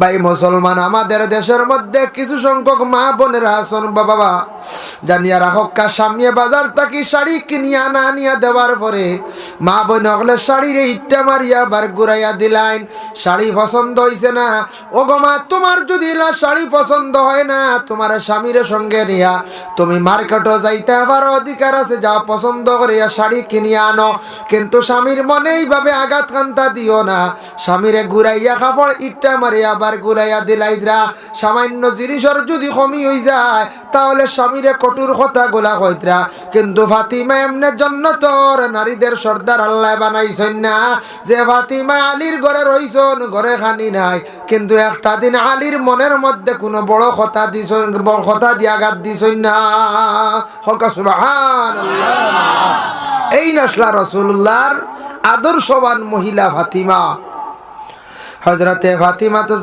ভাই মুসলমান, আমাদের দেশের মধ্যে কিছু সংখ্যক মা বোনেরা আছেন বাবা, জানিয়া রাখক্কা সামনে বাজার থাকি শাড়ি কিনিয়া না নিয়া দেওয়ার পরে মা বোন হলে শাড়ির ইট্টা মারিয়া বার ঘুরাইয়া দিলাইন। শাড়ি পছন্দ হয়েছে না, ও গো মা, তোমার যদি শাড়ি পছন্দ হয় না, তোমার স্বামীর সঙ্গে নিয়া তুমি মার্কেটও যাইতে পারো, অধিকার আছে, যা পছন্দ করিয়া শাড়ি কিনিয়া আনো। কিন্তু স্বামীর মনে এইভাবে আঘাত কান্তা দিও না, স্বামীরে ঘুরাইয়া কাপড় ইট্টা মারিয়া বার ঘুরাইয়া দিলাইদ্রা। সামান্য জিনিসের যদি কমি হয়ে যায় তাহলে স্বামীরে কঠোর কথা গোলা কইত্রা। কিন্তু ফাতিমা এমনের জন্য তোর নারীদের সর্দার আল্লাহ বানাইছেন না, যে ফাতিমা আলীর ঘরে রইছন, ঘরে খানি নাই, কিন্তু একটা দিন আলীর মনের মধ্যে কোনো বড় কথা দিছেন, বড় কথা দিয়ে আঘাত দিছেন না। হকা সুবহানাল্লাহ। এই নাসলা রাসূলুল্লাহর আদর্শবান মহিলা ফাতিমা। হযরতে ফাতিমা তো